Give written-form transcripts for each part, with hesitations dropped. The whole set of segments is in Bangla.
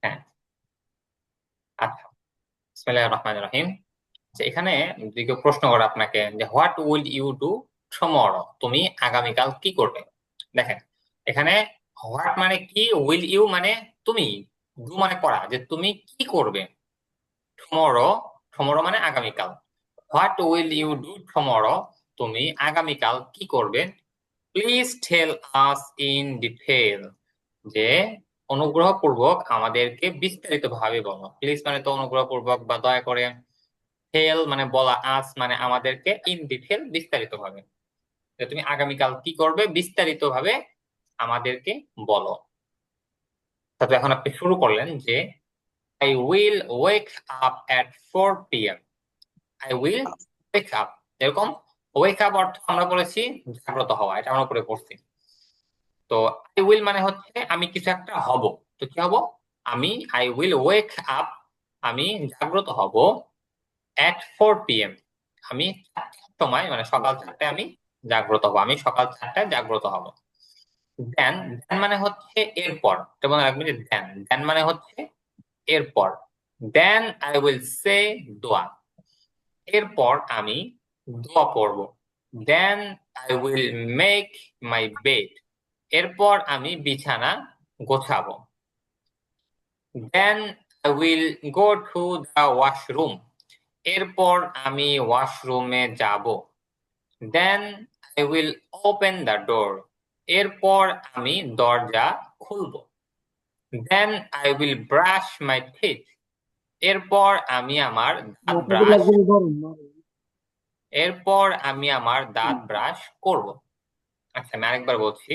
হ্যাঁ, আচ্ছা। বিসমিল্লাহির রহমানির রহিম। এখানে যদি কেউ প্রশ্ন করে আপনাকে যে what will you do tomorrow, তুমি আগামীকাল কি করবে? দেখেন, এখানে হোয়াট মানে কি, উইল ইউ মানে তুমি, ডু মানে করা, যে তুমি কি করবে। টুমরো, টুমরো মানে আগামীকাল। What will you do tomorrow, তুমি আগামীকাল কি করবে। Please tell us in detail, যে অনুগ্রহপূর্বক আমাদেরকে বিস্তারিত ভাবে বলো। প্লিজ মানে তো অনুগ্রহপূর্বক বা দয়া করে, টেল মানে বলা, আস মানে আমাদেরকে, ইন ডিটেল বিস্তারিত ভাবে, যে তুমি আগামীকাল কি করবে বিস্তারিত ভাবে আমাদেরকে বলো। তারপর এখন আপনি শুরু করলেন যে I will wake up at 4 p.m. I will wake up, এরকম ওয়েক আপ অর্থ আমরা বলেছি জাগ্রত হওয়া, এটা আমরা উপরে পড়ছি। তো আই উইল মানে হচ্ছে আমি কিছু একটা হব। তো কি হব? আমি আই উইল ওয়েক আপ, আমি জাগ্রত হব এট 4 p.m. আমি 4টার সময়, মানে সকাল 4টায় আমি জাগ্রত হব, আমি সকাল 4টায় জাগ্রত হব। দেন, দেন মানে হচ্ছে এরপর, যেমন রাখবেন যে দেন, দেন মানে হচ্ছে এরপর। দেন আই উইল সে দোয়া, এরপর আমি দোয়া পড়ব। Then I will make my bed, এরপর আমি বিছানা গোছাবো। Then I will go to the washroom, এরপর আমি ওয়াশরুমে যাব। Then I will open the door, এরপর আমি দরজা খুলব। Then I will brush my teeth, এরপর আমি আমার দাঁত ব্রাশ, এরপর আমি আমার দাঁত ব্রাশ করব। আচ্ছা, আমি আরেকবার বলছি।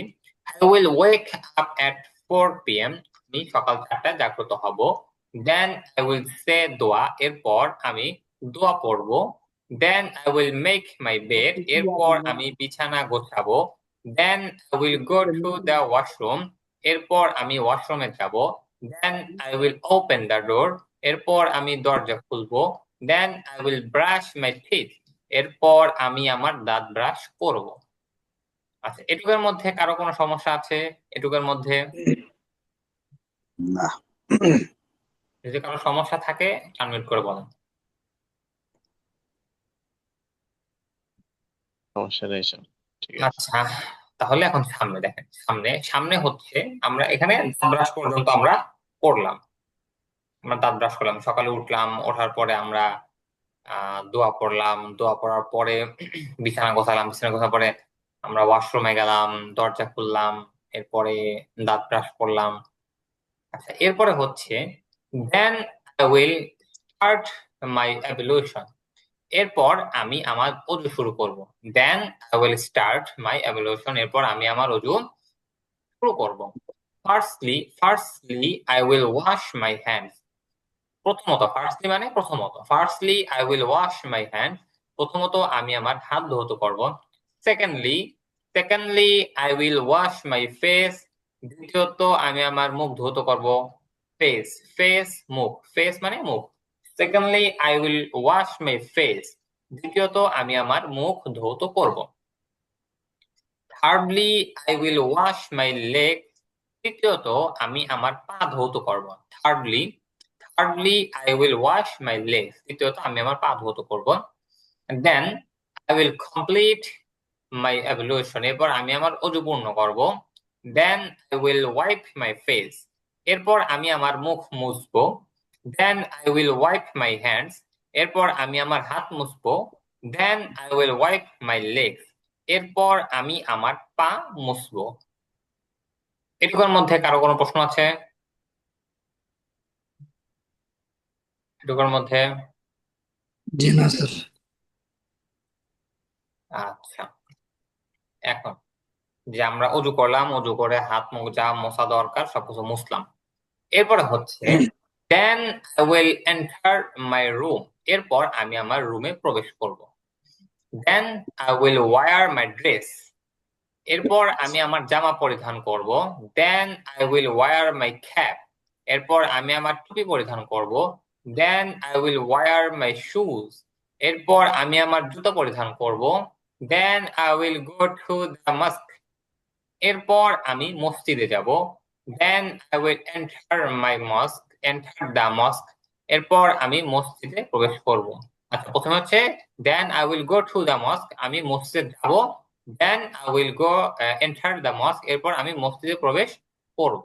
I will wake up at 4 p.m. আমি সকাল 4টায় জাগ্রত হব। দেন আই উইল সে দোয়া, এরপর আমি দোয়া পড়ব। Then I will make my bed, এরপর আমি বিছানা গোছাবো। Then I will go to the washroom, এরপর আমি ওয়াশরুমে যাব। Then I will open the door, এরপর আমি দরজা খুলবো। Then I will brush my teeth, এরপর আমি আমার দাঁত ব্রাশ করব। আচ্ছা, এটুকের মধ্যে কারো কোনো সমস্যা আছে? এটুকের মধ্যে না। যদি কারো সমস্যা থাকে আনমিউট করে বলেন। সমস্যা নেই স্যার, ঠিক আছে। আচ্ছা, তাহলে এখন সামনে দেখেন, সামনে সামনে হচ্ছে আমরা এখানে দাঁত ব্রাশ পর্যন্ত আমরা করলাম। আমরা দাঁত ব্রাশ করলাম, সকালে উঠলাম, ওঠার পরে আমরা দোয়া পড়লাম, দোয়া পড়ার পরে বিছানা গোছালাম, বিছানা গোছার পরে আমরা ওয়াশরুমে গেলাম, দরজা খুললাম, এরপরে দাঁত ব্রাশ করলাম। আচ্ছা, এরপরে হচ্ছে then I will start my ablution, এরপর আমি আমার অজু শুরু করব। Then I will start my ablution, এরপর আমি আমার অজু শুরু করব। Firstly I will wash my hands, প্রথমত, ফার্স্টলি মানে প্রথমত, firstly I will wash my hand, প্রথমত আমি আমার হাত ধৌত করব। Secondly, secondly I will wash my face, দ্বিতীয়ত আমি আমার মুখ ধৌত করব। ফেস, ফেস মুখ, ফেস মানে মুখ। Secondly I will wash my face, দ্বিতীয়ত আমি আমার মুখ ধৌত করব। Thirdly I will wash my leg, তৃতীয়ত আমি আমার পা ধৌত করব। Thirdly, thirdly I will wash my legs, তৃতীয়ত আমি আমার পা ধৌত করব। Then I will complete my ablution, এরপর আমি আমার অজু পূর্ণ করব। Then I will wipe my face, এরপর আমি আমার মুখ মুছবো। Then I will wipe my hands, এরপর আমি আমার হাত মুছবো। Then I will wipe my legs, এরপর আমি আমার পা মুছবো। এটুকুর মধ্যে কারো কোনো প্রশ্ন আছে? এটুকুর মধ্যে? জি না স্যার। আচ্ছা, এখন যে আমরা অজু করলাম, অজু করে হাত মুখ যা মোছা দরকার সবকিছু মুছলাম, এরপরে হচ্ছে then I will enter my room, এরপর আমি আমার রুমে প্রবেশ করব। Then I will wear my dress, এরপর আমি আমার জামা পরিধান করব। Then I will wear my cap, এরপর আমি আমার টুপি পরিধান করব। Then I will wear my shoes, এরপর আমি আমার জুতো পরিধান করব। Then I will go to the mosque, এরপর আমি মসজিদে যাব। Then I will enter my mosque, enter the mosque, এরপর আমি মসজিদে প্রবেশ করব। আচ্ছা, প্রথমে হচ্ছে then I will go to the mosque, আমি মসজিদে যাব। Then I will go enter the mosque, এরপর আমি মসজিদে প্রবেশ করব।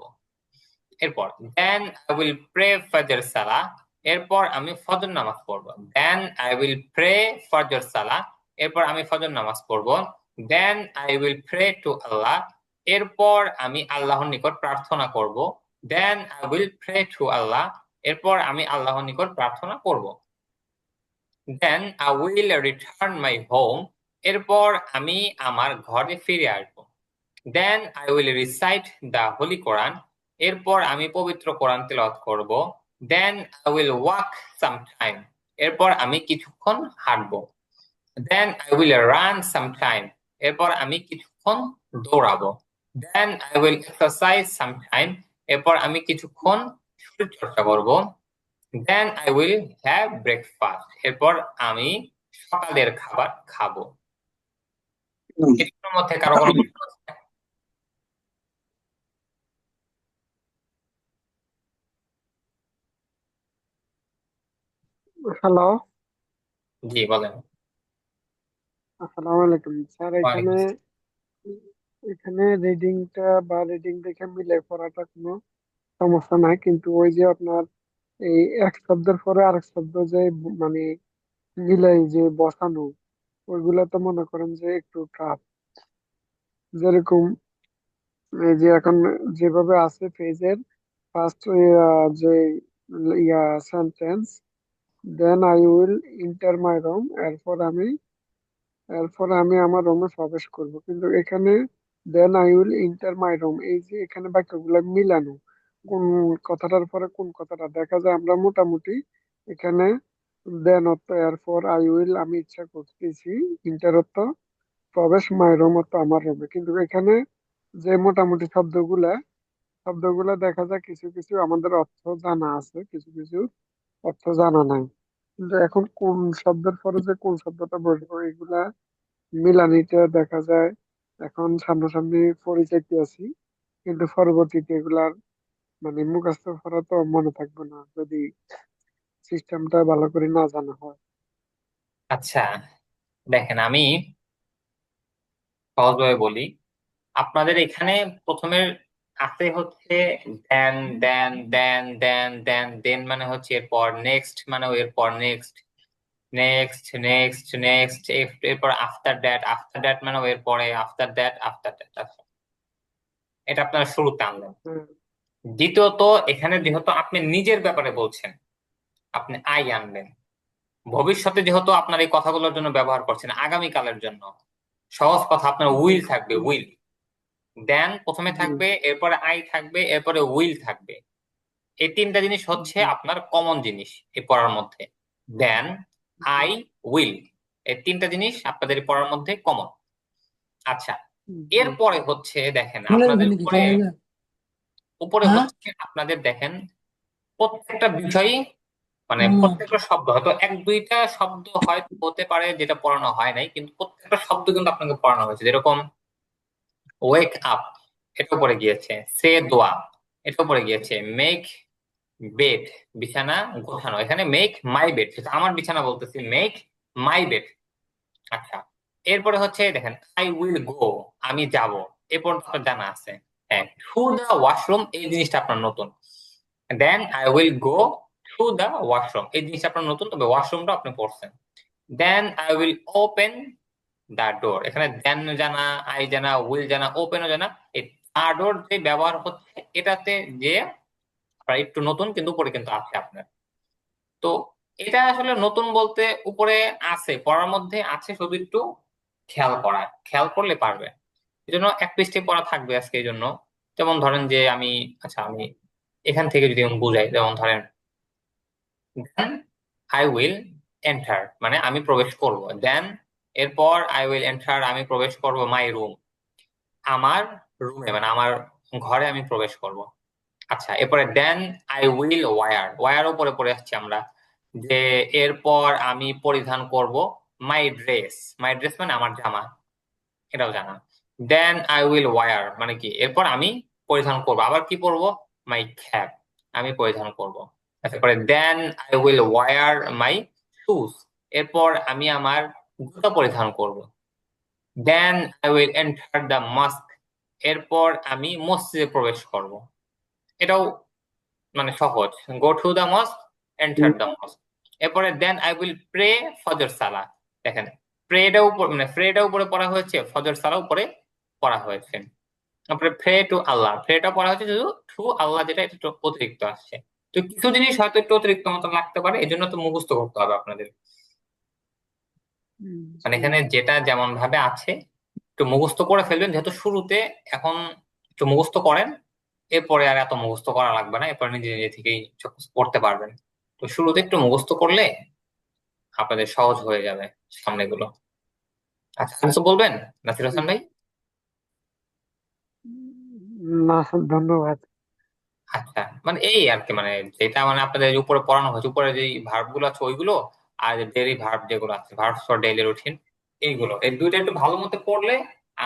এরপর দেন আই উইল প্রে ফজর সালাহ, এরপর আমি ফজর নামাজ পড়ব। দেন আই উইল প্রে ফজর সালাহ, এরপর আমি ফজর নামাজ পড়ব। Then I will pray to Allah, এরপর আমি আল্লাহর নিকট প্রার্থনা করব। Then I will pray to Allah, এরপর আমি আল্লাহর নিকট প্রার্থনা করব। Then I will return my home, এরপর আমি আমার ঘরে ফিরে আসবো। Then I will recite the holy Quran, এরপর আমি পবিত্র কোরআন তেলাওয়াত করব। Then I will walk some time, এরপর আমি কিছুক্ষণ হাঁটবো। Then I will run some time, এরপর আমি কিছুক্ষণ দৌড়াবো। Then I will exercise some time, এরপর আমি কিছুক্ষণ শরীর চর্চা করব। Then I will have breakfast, এরপর আমি সকালের খাবার খাবো। এগুলোর মধ্যে কারো কোনো প্রশ্ন আছে? হ্যালো, জি বলেন। আসসালামু আলাইকুম স্যার। ওয়ালাইকুম এখানে আসসালাম। এখানে রিডিংটা বা রিডিং দেখে মিলে পড়াটা কোনো সমস্যা নাই, কিন্তু ওই যে আপনার এই এক শব্দের পরে আরেক শব্দ যে মানে মিলাই যে বসানো, ওইগুলা তো মনে করেন যে একটু টাফ। যেরকম এই যে এখন যেভাবে আছে পেজের ফার্স্ট যে sentence, then I will enter my room, এরপর আমি আমার রুমে প্রবেশ করব, কিন্তু এখানে then I will enter my room, এই যে এখানে বাক্যগুলো মিলানো, কোন কথাটার পরে কোন কথাটা দেখা যায় আমরা মোটামুটি এখানে দেন অর্থ এরপর আই উইল আমি ইচ্ছা করতেছি, ইন্টার অর্থ প্রবেশ, মাই রুম অর্থ আমার রুমে, কিন্তু এখানে যে মোটামুটি শব্দগুলা দেখা যায় কিছু কিছু আমাদের অর্থ জানা আছে, কিছু কিছু অর্থ জানা নাই, কিন্তু এখন কোন শব্দের পরে যে কোন শব্দটা বসবো এগুলা মিলানিটা দেখা যায় এখন সামনাসামনি পরিচিতি আছি, কিন্তু পরবর্তীতে এগুলার মানে মুখস্থ করা তো মনে থাকবে না যদি সিস্টেমটা ভালো করে না জানা হয়। আচ্ছা, দেখেন আমি সহজভাবে বলি। আপনাদের এখানে প্রথমে আছে হচ্ছে দেন, দেন, দেন, দেন, দেন, দেন মানে হচ্ছে এরপর, নেক্সট মানে এরপর, নেক্সট, নেক্সট, নেক্সট, নেক্সট, এরপর আফটার দ্যাট, আফটার দ্যাট মানে এরপরে, আফটার দ্যাট, আফটার দ্যাট। আচ্ছা, এটা আপনারা শুরুতে আনলেন। হ্যাঁ, দ্বিতীয়ত, এখানে যেহেতু আপনি নিজের ব্যাপারে বলছেন, আপনি আই আনবেন। ভবিষ্যতে যেহেতু আপনার এই কথাগুলোর জন্য ব্যবহার করছেন, আগামীকালের জন্য সহজ কথা, আপনার উইল থাকবে, উইল। দেন প্রথমে জি থাকবে, এরপরে আই থাকবে, এরপরে উইল থাকবে। এই তিনটা জিনিস হচ্ছে জি আপনার কমন জিনিস এই পড়ার মধ্যে। দেন, আই, উইল, এই তিনটা জিনিস আপনাদের এই পড়ার মধ্যে কমন। আচ্ছা, জি এরপরে হচ্ছে দেখেন চলে যাবে আপনাদের নাকি উপরে, খাওয়া যাবে? উপরে হ্যাঁ। হচ্ছে আপনাদের দেখেন প্রত্যেকটা বিষয়ই, মানে হুম। প্রত্যেকটা শব্দ হয়তো এক দুইটা শব্দ হয়তো হতে পারে যেটা পড়ানো হয় নাই, কিন্তু প্রত্যেকটা শব্দ কিন্তু আপনাকে পড়ানো হয়েছে। যেরকম ওয়েক আপ, এটা পড়ে গিয়েছে। সে দোয়া, এটা পড়ে গিয়েছে। মেক বেড, বিছানা গোছানো। এখানে মেক মাই বেড, সেটা আমার বিছানা বলতেছি, মেক মাই বেড। আচ্ছা, এরপরে হচ্ছে দেখেন আই উইল গো, আমি যাব। এ পর্যন্ত আপনার জানা আছে। হ্যাঁ, টু দা ওয়াশরুম, এই জিনিসটা আপনার নতুন। Then I will go to the washroom, এই জিনিসটা আপনার নতুন, তবে ওয়াশরুমটা আপনি পড়ছেন। Then I will open the door, এখানে দেন জানা, আই জানা, উইল জানা, ওপেনও জানা। এই দা ডোর যে ব্যবহার হচ্ছে এটাতে যে একটু নতুন, কিন্তু উপরে কিন্তু আছে আপনার। তো এটা আসলে নতুন বলতে উপরে আছে, পড়ার মধ্যে আছে, শুধু একটু খেয়াল করলে পারবে। এই জন্য এক পৃষ্ঠে পড়া থাকবে আজকে এই জন্য। যেমন ধরেন যে আমি, আচ্ছা আমি এখান থেকে যদি আমি বুঝাই, যেমন ধরেন দেন আই উইল এন্টার মানে আমি প্রবেশ করব। দেন এরপর আই উইল এন্টার, আমি প্রবেশ করব মাই রুম, আমার রুমে মানে আমার ঘরে আমি প্রবেশ করব। আচ্ছা, এরপরে then I will wear, wear উপরে পড়ে আসছি আমরা, যে এরপর আমি পরিধান করব মাই ড্রেস, মাই ড্রেস মানে আমার জামা, এটাও জানা। দেন আই উইল ওয়ার মানে কি, এরপর আমি পরিধান করব, আবার কি পরবো, মাই ক্যাপ, আমি পরিধান করব। তারপরে then I will wear my shoes, এরপর আমি আমার জুতা পরিধান করব। Then I will enter the mosque, এরপর আমি মসজিদে প্রবেশ করব। এটাও মানে সহজ, go to the mosque, enter the mosque. এরপরে দেন আই উইল প্রে ফজর সালাহ। দেখেন প্রেটা উপর মানে প্রেটা উপরে পড়া হয়েছে, ফজর সালাহ উপরে পড়া হয়েছে। তারপরে প্রে টু আল্লাহ, প্রেটা পড়া হচ্ছে শুধু টু আল্লাহ, যেটা এটা একটু অতিরিক্ত আসছে। তো কিছু জিনিস হয়তো একটু অতিরিক্ত মতো লাগতে পারে, এই জন্য তো মুখস্থ করতে হবে আপনাদের। মানে এখানে যেটা যেমন ভাবে আছে একটু মুখস্থ করে ফেলবেন, যেহেতু শুরুতে। এখন একটু মুখস্থ করেন, এরপরে আর এত মুখস্থ করা লাগবে না, এরপরে নিজে নিজে থেকেই সব কিছু করতে পারবেন। তো শুরুতে একটু মুখস্থ করলে আপনাদের সহজ হয়ে যাবে সামনেগুলো। আচ্ছা, কিছু বলবেন নাসির হোসেন ভাই? না স্যার, ধন্যবাদ। আচ্ছা, মানে এই আর কি, মানে যেটা মানে আপনাদের উপরে পড়ানো হয়েছে, উপরে যে ভার্ব গুলো আছে ওইগুলো, আর ডেইলি ভার্ব যেগুলো আছে, ভার্বস ফর ডেইলি রুটিন, এইগুলো এই দুইটা একটু ভালো মতো পড়লে,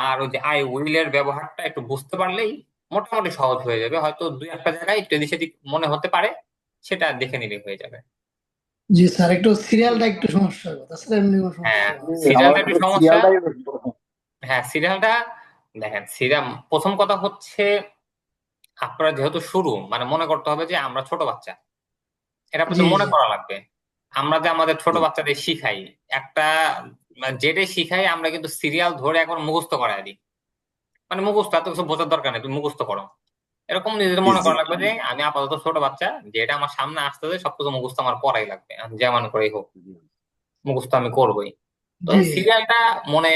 আর ওই যে আই উইল এর ব্যবহারটা একটু বুঝতে পারলেই মোটামুটি সহজ হয়ে যাবে। হয়তো দুই একটা জায়গায় একটু এদিক সেদিক মনে হতে পারে, সেটা দেখে নিলে হয়ে যাবে। জি স্যার, একটু সিরিয়ালটা একটু সমস্যা হবে, তাছাড়া এমনি কোনো সমস্যা হ্যাঁ, হবে না। সিরিয়ালটা একটু সমস্যা। হ্যাঁ, সিরিয়ালটা দেখেন, সিরিয়াল প্রথম কথা হচ্ছে আপনারা যেহেতু শুরু, মানে মনে করতে হবে যে আমরা ছোট বাচ্চা, এটা জি আপনাদের মনে জি করা লাগবে। আমরা যে আমাদের ছোট বাচ্চাদের শিখাই একটা, মানে যেটাই শিখাই আমরা কিন্তু সিরিয়াল ধরে এখন মুখস্থ করায় দিই। মানে মুখস্থ এত কিছু বোঝার দরকার নেই, তুমি মুখস্থ করো। এরকম নিজেদের মনে করা লাগবে যে আমি আপাতত ছোট বাচ্চা, যেটা আমার সামনে আসতেছে সবকিছু মুখস্থ আমার করাই লাগবে, আমি যেমন করেই হোক মুখস্থ আমি করবোই। তো জি সিরিয়ালটা মনে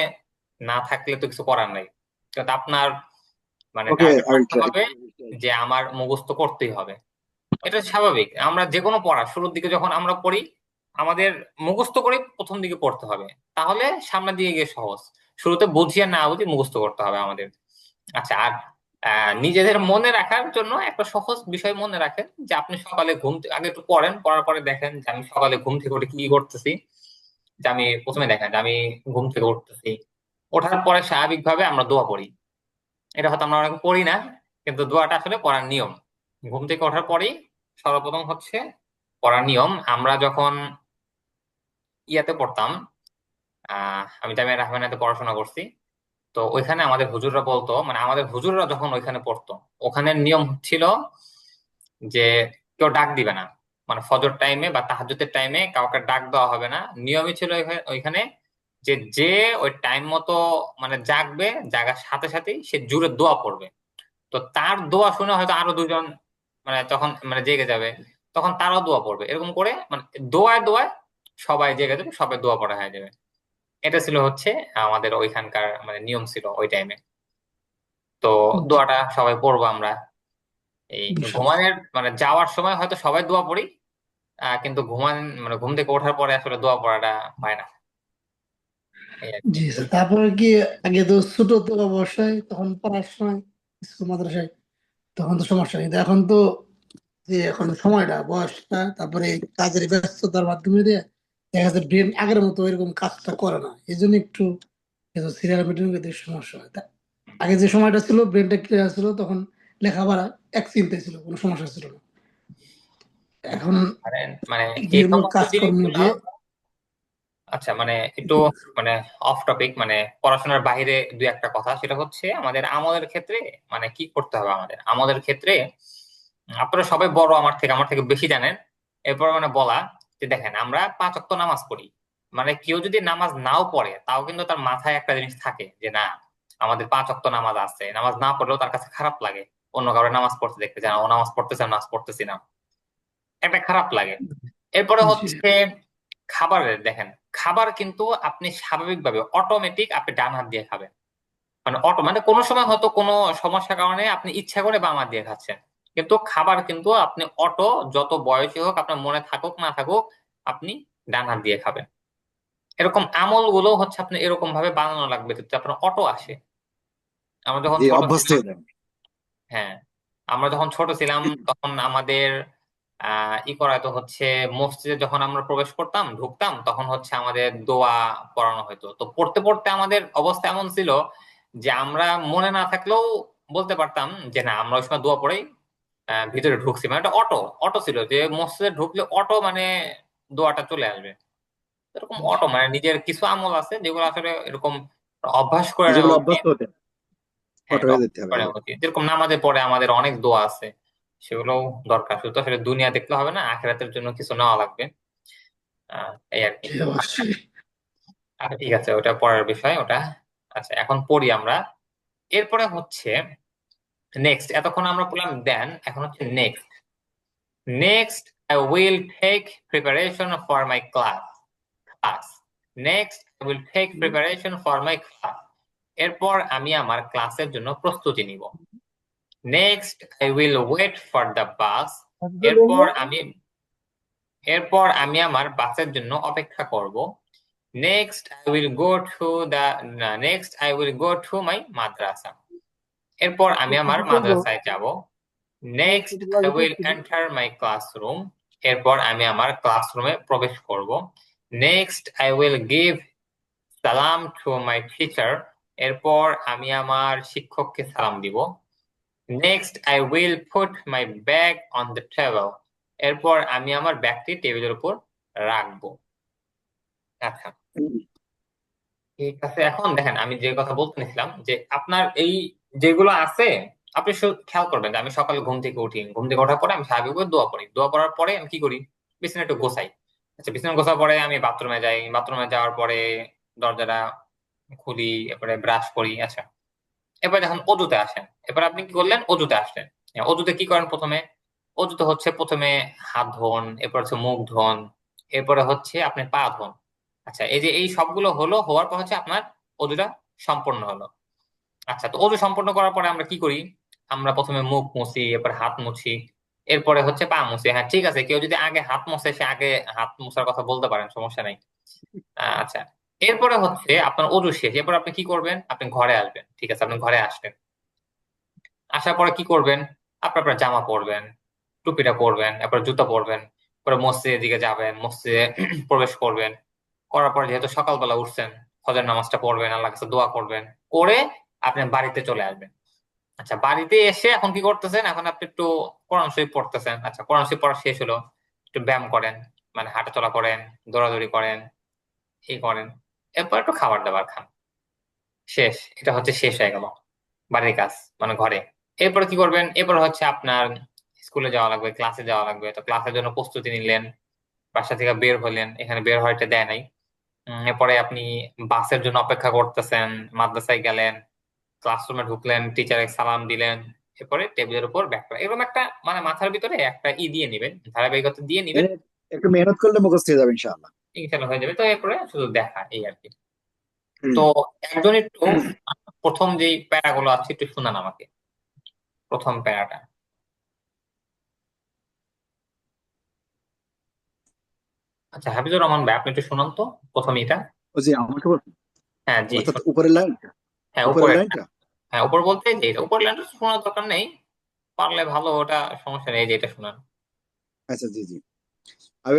না থাকলে তো কিছু করার নাই, কিন্তু আপনার মানে টার্গেট রাখতে হবে যে আমার মুখস্থ করতেই হবে। এটা স্বাভাবিক, আমরা যে কোনো পড়া শুরুর দিকে যখন আমরা পড়ি আমাদের মুখস্থ করে প্রথম দিকে পড়তে হবে, তাহলে সামনের দিকে গিয়ে সহজ। শুরুতে বুঝি আর না বুঝি মুখস্থ করতে হবে আমাদের। আচ্ছা, আর নিজেদের মনে রাখার জন্য একটা সহজ বিষয় মনে রাখেন, যে আপনি সকালে আগে একটু পড়েন, পড়ার পরে দেখেন যে আমি সকালে ঘুম থেকে উঠে কি কি করতেছি। যে আমি প্রথমে দেখেন যে আমি ঘুম থেকে উঠতেছি, ওঠার পরে স্বাভাবিকভাবে আমরা দোয়া পড়ি। এটা হয়তো আমরা অনেকে পড়ি না, কিন্তু দোয়াটা আসলে পড়ার নিয়ম। ঘুম থেকে ওঠার পরেই সর্বপ্রথম হচ্ছে পড়ার নিয়ম। আমরা যখন ইয়াতে পড়তাম, আমি জামিয়া রাহমানিয়াতে পড়াশোনা করছি, তো ওইখানে আমাদের হুজুররা বলতো, মানে আমাদের হুজুররা যখন ওইখানে পড়তো, ওখানে নিয়ম ছিল যে কেউ ডাক দিবে না। মানে ফজর টাইমে বা তাহাজ্জুদের টাইমে কাউকে ডাক দেওয়া হবে না। নিয়মই ছিল ওইখানে যে যে ওই টাইম মতো মানে জাগবে, জাগার সাথে সাথেই সে জুড়ে দোয়া পড়বে। তো তার দোয়া শুনে হয়তো আরো দুজন মানে তখন মানে জেগে যাবে, তখন তারাও দোয়া পড়বে। এরকম করে মানে দোয়ায় দোয়ায় সবাই জেগে যাবে, সবাই দোয়া পড়া হয়ে যাবে। এটা ছিল হচ্ছে আমাদের ওইখানকার মানে নিয়ম ছিল ওই টাইমে। তো জি, দোয়াটা সবাই পড়বো আমরা। এই ইনশাল্লাহ। ঘুমানোর মানে যাওয়ার সময় হয়তো সবাই দোয়া পড়ি, কিন্তু মানে ঘুম থেকে ওঠার পরে আসলে দোয়া পড়াটা হয় না, এই আর কি। জি স্যার, তারপরে কি আগে তো ছোট তো অবশ্যই তখন পড়ার সময় স্কুল মাদ্রাসায় তখন তো সমস্যা নেই, কিন্তু এখন তো যে এখন সময়টা বয়সটা তারপরে এই কাজের ব্যস্ততার মাধ্যমে দিয়ে দেখা যাচ্ছে ব্রেন আগের মতো এরকম কাজটা করে না, এই জন্য একটু সিরিয়াল মিটিং করতে সমস্যা হয়। আগে যে সময়টা ছিল ব্রেনটা ক্লিয়ার ছিল, তখন লেখাপড়া এক চিন্তায় ছিল, কোনো সমস্যা ছিল না। এখন মানে মানে এই বিভিন্ন সমস্ত কাজকর্ম জিনিসগুলো, দিয়ে আচ্ছা মানে একটু মানে অফ টপিক, মানে পড়াশোনার বাইরে দুই একটা কথা, সেটা হচ্ছে আমাদের আমলের ক্ষেত্রে মানে কি করতে হবে। আমাদের আমলের ক্ষেত্রে আপনারা সবাই বড়, আমার থেকে বেশি জানেন। এরপর মানে বলা যে দেখেন আমরা 5 ওয়াক্ত নামাজ পড়ি, মানে কেউ যদি নামাজ নাও পড়ে তাও কিন্তু তার মাথায় একটা জিনিস থাকে যে না, আমাদের 5 ওয়াক্ত নামাজ আছে। নামাজ না পড়লেও তার কাছে খারাপ লাগে অন্য কারো নামাজ পড়তে দেখতে, যে না, ও নামাজ পড়তেছে আমি নামাজ পড়তেছি না, একটা খারাপ লাগে। এরপরে জি হচ্ছে খাবারের দেখেন, খাবার কিন্তু আপনি স্বাভাবিকভাবে অটোমেটিক আপনি ডান হাত দিয়ে খাবেন। মানে অটো মানে কোনো সময় হয়তো কোনো সমস্যার কারণে আপনি ইচ্ছা করে বাম হাত দিয়ে খাচ্ছেন, কিন্তু খাবার কিন্তু আপনি অটো, যত বয়সী হোক আপনার মনে থাকুক না থাকুক, আপনি ডান হাত দিয়ে খাবেন। এরকম আমল গুলো হচ্ছে আপনি এরকম ভাবে বানানো লাগবে যাতে আপনার অটো আসে। আমরা যখন ছোট ছিলাম, হ্যাঁ, আমরা যখন ছোট ছিলাম তখন আমাদের ই করাতো হচ্ছে মসজিদে যখন আমরা প্রবেশ করতাম, ঢুকতাম, তখন হচ্ছে আমাদের দোয়া পড়ানো হতো। তো পড়তে পড়তে আমাদের অবস্থা এমন ছিল যে আমরা মনে না থাকলেও বলতে পারতাম যে না, আমরা ওই সময় দোয়া পড়ি, ভিতরে ঢুকছি, মানে একটা অটো অটো ছিল যে মসজিদে ঢুকলে অটো মানে দোয়াটা চলে আসবে, এরকম অটো মানে নিজের কিছু আমল আছে যেগুলো আসলে এরকম অভ্যাস করে যেগুলো নেওয়া উচিত। অভ্যস্ত হতে হ্যাঁ, অটো এটা হয়ে যেতে অভ্যাস হবে করে নেওয়া উচিত। যেরকম নামাজে পড়ে আমাদের অনেক দোয়া আছে, সেগুলোও দরকার। শুধু তো আসলে দুনিয়া দেখলে হবে না, আখিরাতের জন্য কিছু নেওয়া লাগবে। এই আর কি। জি, অবশ্যই। আচ্ছা ঠিক আছে, ওটা পরের বিষয় ওটা। আচ্ছা এখন পড়ি আমরা। এরপরে হচ্ছে নেক্সট, এতক্ষণ আমরা পড়লাম দেন, এখন হচ্ছে next. Next I will take preparation for my class. Next I will take preparation for my class. এরপর আমি আমার ক্লাসের জন্য প্রস্তুতি নিব। Next I will wait for the bus. এরপর আমি আমার বাসের জন্য অপেক্ষা করব। Next I will go to my madrasa. এরপর আমি আমার মাদ্রাসায় যাব। Next I will enter my classroom. এরপর আমি আমার ক্লাসরুমে প্রবেশ করব। নেক্সট আই উইল গিভ সালাম টু মাই টিচার। এরপর আমি আমার শিক্ষককে সালাম দিব। Next I will put my bag on the table. এরপর আমি আমার ব্যাগটি টেবিলের উপর রাখবো। আচ্ছা ঠিক আছে, এখন দেখেন আমি যে কথা বলতে নিছিলাম যে আপনার এই যেগুলো আছে আপনি শুধু খেয়াল করবেন যে আমি সকালে ঘুম থেকে উঠি, ঘুম থেকে ওঠার পরে আমি স্বাভাবিকভাবে দোয়া পড়ি, দোয়া পড়ার পরে আমি কি করি, বিছানা একটু গোছাই। আচ্ছা বিছানা গোছার পরে আমি বাথরুমে যাই, বাথরুমে যাওয়ার পরে দরজাটা খুলি, এরপরে ব্রাশ করি। আচ্ছা এবার যখন অজুতে আসেন, এবার আপনি কি করলেন, অজুতে আসলেন। অজুতে কি করেন প্রথমে, অজুতে হচ্ছে প্রথমে হাত ধোন, এরপর হচ্ছে মুখ ধোন, এরপরে হচ্ছে আপনি পা ধোন। আচ্ছা এই যে এই সবগুলো হলো, হওয়ার পর হচ্ছে আপনার অজুটা সম্পন্ন হলো। আচ্ছা তো অজু সম্পন্ন করার পরে আমরা কি করি, আমরা প্রথমে মুখ মুছি, এরপর হাত মুছি, এরপরে হচ্ছে পা মুছি। হ্যাঁ ঠিক আছে, কেউ যদি আগে হাত মুছে সে আগে হাত মুছার কথা বলতে পারেন, সমস্যা নাই। আচ্ছা এরপরে হচ্ছে আপনার অজু শেষ, এরপর আপনি কি করবেন, আপনি ঘরে আসবেন। ঠিক আছে, আপনি ঘরে আসলেন, আসার পরে কি করবেন, আপনার জামা পরবেন, টুপিটা পরবেন, এরপর জুতা পরবেন, পরে মসজিদের দিকে যাবেন, মসজিদে প্রবেশ করবেন। করার পর যেহেতু সকালবেলা উঠছেন, ফজর নামাজটা পড়বেন, আল্লাহ কাছে দোয়া করবেন, করে আপনি বাড়িতে চলে আসবেন। আচ্ছা বাড়িতে এসে এখন কি করতেছেন, এখন আপনি একটু কোরআন শরীফ পড়তেছেন। আচ্ছা কোরআন শরীফ পড়া শেষ হলো, একটু ব্যায়াম করেন, মানে হাঁটাচলা করেন, দৌড়াদৌড়ি করেন, এই করেন, এরপর একটু খাবার দাবার খান। শেষ, এটা হচ্ছে শেষ হয়ে গেল বাড়ির কাজ, মানে ঘরে। এরপরে কি করবেন, এরপর হচ্ছে আপনার স্কুলে যাওয়া লাগবে, ক্লাসে যাওয়া লাগবে। তো ক্লাসের জন্য প্রস্তুতি নিলেন, বাসা থেকে বের হলেন, এখানে বের হইতে দেয় নাই। এরপরে আপনি বাসের জন্য অপেক্ষা করতেছেন, মাদ্রাসায় গেলেন, ক্লাসরুমে ঢুকলেন, টিচারে সালাম দিলেন, এরপরে টেবিলের উপর ব্যাগ করা, এরকম একটা মানে মাথার ভিতরে একটা দিয়ে নিবেন, ধারাবাহিকতা দিয়ে নিবেন। একটু মেহনত করলে মুখস্থ হয়ে যাবে ইনশাআল্লাহ। ইনশাল্লাহ হয়ে যাবে। তো এরপরে শুধু দেখা, এই আর কি। হুম। তো একজন একটু প্রথম যে প্যারাগুলো আছে একটু শুনান আমাকে, প্রথম প্যারাটা। আচ্ছা হাফিজুর রহমান ভাই আপনি একটু শুনান তো প্রথম এটা। ও জি, আমাকে বলুন। হ্যাঁ জি অর্থাৎ শুনুন। উপরের লাইনটা। হ্যাঁ উপরের উপরের, লাইনটা। হ্যাঁ উপর বলতে যে এটা উপর লাইনটা শোনার দরকার নেই, পারলে ভালো, ওটা সমস্যা নেই, যে এটা শুনান। আচ্ছা জি জি। I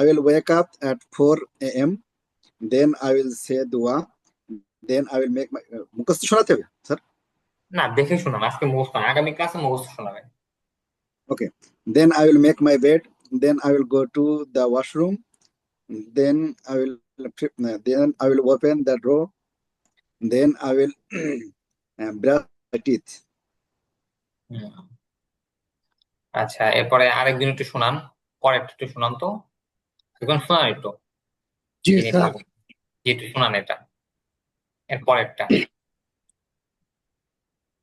will wake up at 4 a.m. Then I will say dua. Then I will make my মুখস্থ শোনাতে হবে স্যার? না দেখে শুনান, আজকে মুখস্থ না, আগামী ক্লাসে মুখস্থ শোনাবেন। Okay. Then I will make my bed. Then I will go to the washroom. Then I will open the drawer. Then I will brush my teeth. হুম। আচ্ছা এরপরে আরেকদিন একটু শুনান, পরে একটু শুনান তো, একদম শুনান একটু, জি যিনি স্যার। থাকুন, জি একটু শুনান এটা, এর পরেরটা।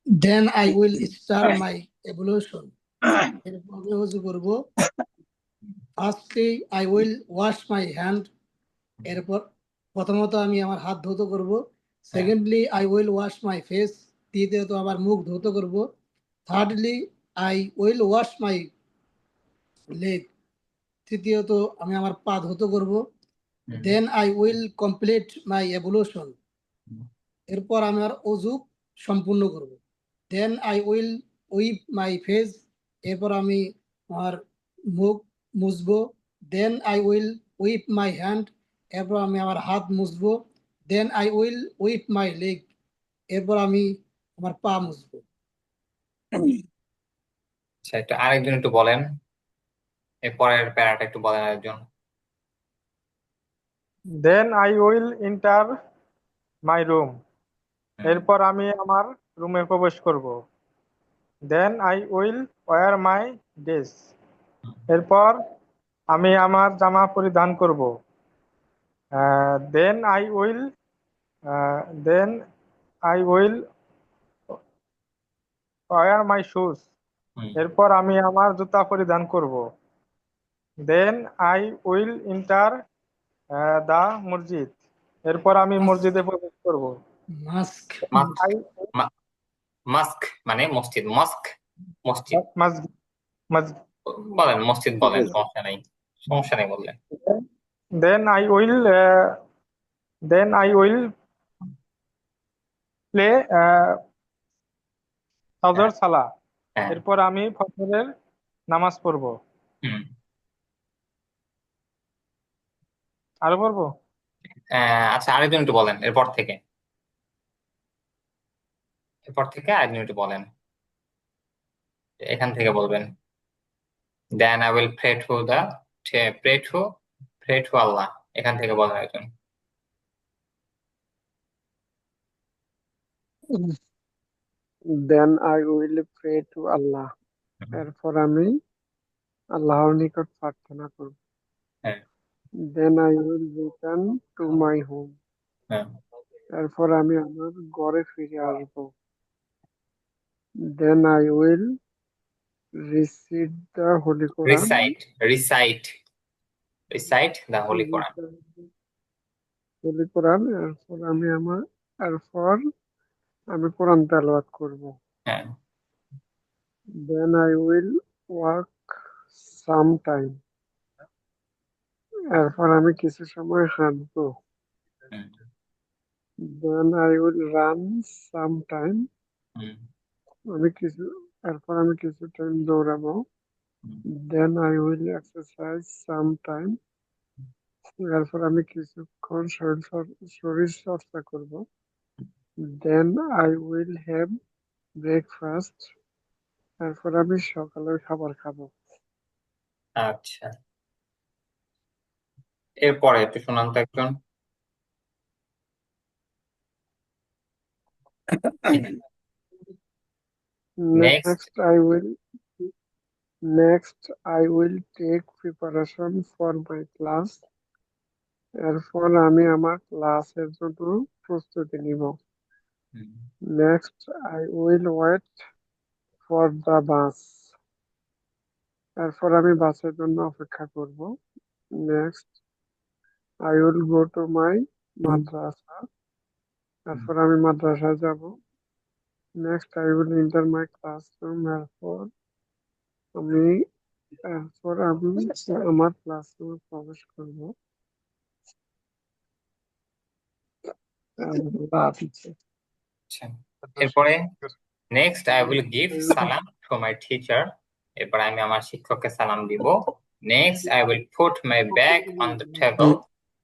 Then I will start my ablution. এরপর আমি উযু করব। Firstly I will wash my hand. এরপর প্রথমত আমি আমার হাত ধৌত করব। হ্যাঁ secondly I will wash my face. তৃতীয়ত আমার মুখ ধৌত করব। Thirdly I will wash my leg. তৃতীয়ত আমি আমার পা ধৌত করব। Hmm, then I will complete my ablution. Hmm, এরপর আমি আমার অজু সম্পূর্ণ করব। Then I will wipe my face. এরপর আমি আমার মুখ মুছবো। Then I will wipe my hand. এরপর আমি আমার হাত মুছবো। Then I will wipe my leg. এরপর আমি আমার পা মুছবো। আচ্ছা, একটু আরেকজন একটু বলেন, এর পরের প্যারাটা একটু বলেন আরেকজন। Then I will enter my room. Hmm, এরপর আমি আমার রুমে প্রবেশ করব। Then I will wear my dress. এরপর আমি আমার জামা পরিধান করব। Then I will then I will wear my shoes. Hmm, এরপর আমি আমার জুতা পরিধান করব। Then I will enter the masjid. এরপর আমি মসজিদে প্রবেশ করব। মাস্ক মাস্ক আই মাস্ক মানে মসজিদ, মস্ক মসজিদ মসজিদ মসজিদ বলেন, মসজিদ বলেন, Yes. সমস্যা নেই, সমস্যা নেই বললেন। Then I will then I will play ফজর হ্যাঁ, সালাহ। হ্যাঁ, এরপর আমি ফজরের নামাজ পড়ব। হুম। আরো পড়বো? আচ্ছা, আরেকজন একটু বলেন এরপর থেকে আরেকজন একটু বলেন, এখান থেকে বলবেন। Then I will pray to Allah, এখান থেকে বলেন একজন। Then I will pray to Allah. Hmm, এরপর আমি আল্লাহর নিকট প্রার্থনা করব। হ্যাঁ, then I will return to my home. হ্যাঁ, এরপর আমি আমার ঘরে ফিরে আসব। Then I will recite the holy Quran. Recite recite recite the holy Quran. Holy Quran. এরপর আমি কোরআন তেলাওয়াত করব। হ্যাঁ, then I will walk some time. এরপর আমি কিছু সময় হাঁটবো। Hmm, then I will run some time. Hmm, এরপর আমি কিছু টাইম দৌড়াবো। Hmm, then I will exercise some time. এরপর আমি কিছুক্ষণ শরীর চর্চা করব। Then I will have breakfast. এরপর আমি সকালের খাবার খাবো। আচ্ছা, এরপরে একটু শোনান তো একজন। Next. Next I will take preparation for my class. এরপর আমি আমার ক্লাসের জন্য প্রস্তুতি নিব। Next I will wait for the bus. এরপর আমি বাসের জন্য অপেক্ষা করব। Next I will go to my madrasa. এরপর আমি মাদ্রাসায় যাব। Next I will enter my classroom. আমি আমি আমার ক্লাসরুমে প্রবেশ করব। আল্লাহ হাফিজ। আচ্ছা, এরপরে নেক্সট আই উইল গিভ সালাম টু মাই টিচার। এরপর আমি আমার শিক্ষককে সালাম দিব। Next I will put my bag on the table.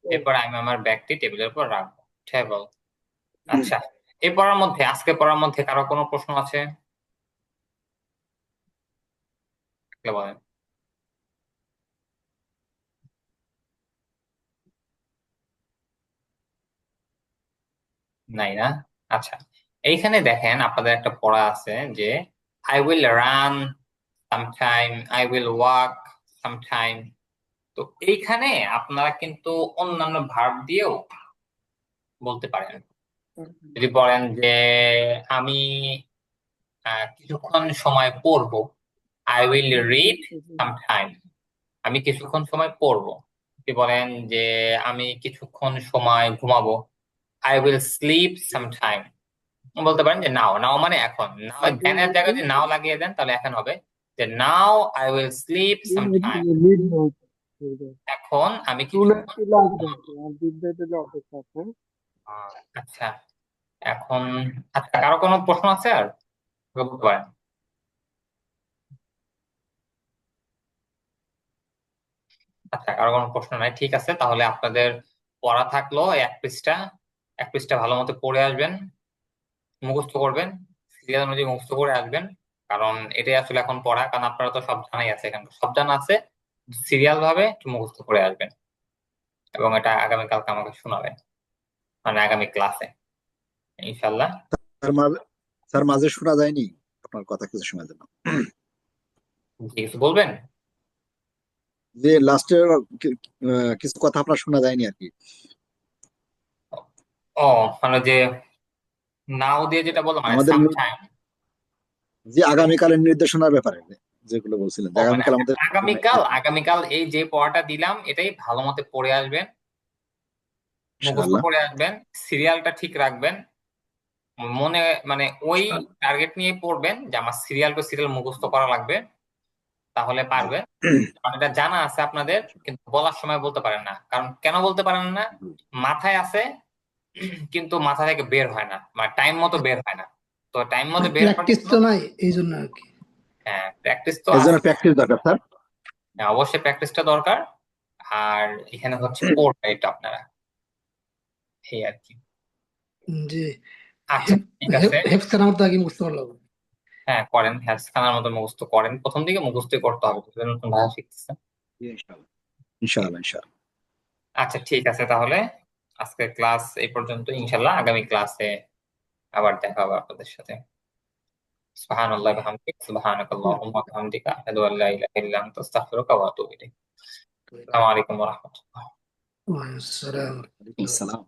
এরপর আমি আমার ব্যাগটি টেবিলের উপর রাখবো, টেবল। আচ্ছা, আজকে পড়ার মধ্যে কারো কোনো প্রশ্ন আছে? কে বলেন? নাই না? আচ্ছা, এইখানে দেখেন আপনাদের একটা পড়া আছে যে I will run sometime, I will walk sometime. তো এইখানে আপনারা কিন্তু অন্যান্য ভার্ব দিয়েও বলতে পারেন। যদি বলেন যে আমি কিছুক্ষণ সময় পড়বো, আই উইল রিড সামটাইম, আমি কিছুক্ষণ সময় পড়বো। যদি বলেন যে আমি কিছুক্ষণ সময় ঘুমাবো, আই উইল স্লিপ সামটাইম। বলতে পারেন যে নাও, নাও মানে এখন, নাও দেনের জায়গায় যদি নাও লাগিয়ে দেন তাহলে এখন হবে যে now I will slip sometime, এখন আমি কিছুক্ষণ ঘুমাবো। আচ্ছা, এখন আচ্ছা, কারো কোনো প্রশ্ন আছে আর বলতে পারেন? আচ্ছা, কারো কোনো প্রশ্ন নাই, ঠিক আছে, তাহলে আপনাদের পড়া থাকলো এক পৃষ্ঠা ভালো মতো পড়ে আসবেন, মুখস্থ করবেন, সিরিয়াল অনুযায়ী মুখস্থ করে আসবেন। কারণ এটাই আসলে এখন পড়া, কারণ আপনারা তো সব জানাই আছে, এখানে সব জানা আছে, সিরিয়াল ভাবে একটু মুখস্থ করে আসবেন এবং এটা আগামীকালকে আমাকে শোনাবেন, মানে আগামী ক্লাসে ইনশাল্লাহ। স্যার মাঝে স্যার মাঝে শোনা যায়নি আপনার কথা কিছু সময়ের জন্য, কিছু বলবেন? যে লাস্টের কিছু কথা আপনার শোনা যায়নি আর কি। ও, মানে যে নাও দিয়ে যেটা বললাম, মানে আমাদের সামটাইম। যে আগামীকালের নির্দেশনার ব্যাপারে যেগুলো বলছিলেন, যে ও মানে আগামীকাল আমাদের আগামীকাল এই যে পড়াটা দিলাম এটাই ভালো মতো পড়ে আসবেন, মুখস্থ ইনশাআল্লাহ। করে আসবেন, সিরিয়ালটা ঠিক রাখবেন মনে, মানে ওই টার্গেট নিয়ে পড়বেন যে আমার সিরিয়াল টু সিরিয়াল মুখস্থ করা লাগবে, তাহলে জি। পারবেন। কারণ এটা জানা আছে আপনাদের, কিন্তু বলার সময় বলতে পারেন না। কারণ কেন বলতে পারেন না? মাথায় আছে কিন্তু মাথা থেকে বের হয় না, মানে টাইম মতো বের হয় না। তো টাইম মতো বের হওয়ার প্র্যাকটিস জন্য, তো নাই এই জন্য আর কি। হ্যাঁ প্র্যাকটিস তো এর জন্য আছে। প্র্যাকটিস দরকার স্যার। হ্যাঁ, অবশ্যই প্র্যাকটিসটা দরকার। আর এখানে হচ্ছে পড়বে এটা আপনারা, এই আর কি। জি, আচ্ছা ঠিক আছে। হেফস খান আমার তো আগে বুঝতে পারলাম। হ্যাঁ করেন, হ্যাঁ খানার মতো মুখস্থ করেন, প্রথম দিকে মুখস্থই করতে হবে, যেহেতু নতুন ভাষা শিখতেছেন। ইনশাআল্লাহ ইনশাআল্লাহ ইনশাআল্লাহ। আচ্ছা ঠিক আছে তাহলে, আজকের ক্লাস এই পর্যন্ত, ইনশাল্লাহ আগামী ক্লাসে আবার দেখা হবে আপনাদের সাথে। সুবহানাল্লাহি ওয়া বিহামদিহি, সুবহানাকাল্লাহুম্মা ওয়া বিহামদিকা, আশহাদু আল্লা ইলাহা ইল্লা আনতা, আস্তাগফিরুকা ওয়া আতুবু ইলাইক। আসসালামু আলাইকুম ওয়া রাহমাতুল্লাহ। ওয়ালাইকুম আসসালাম। ওয়ালাইকুম আসসালাম।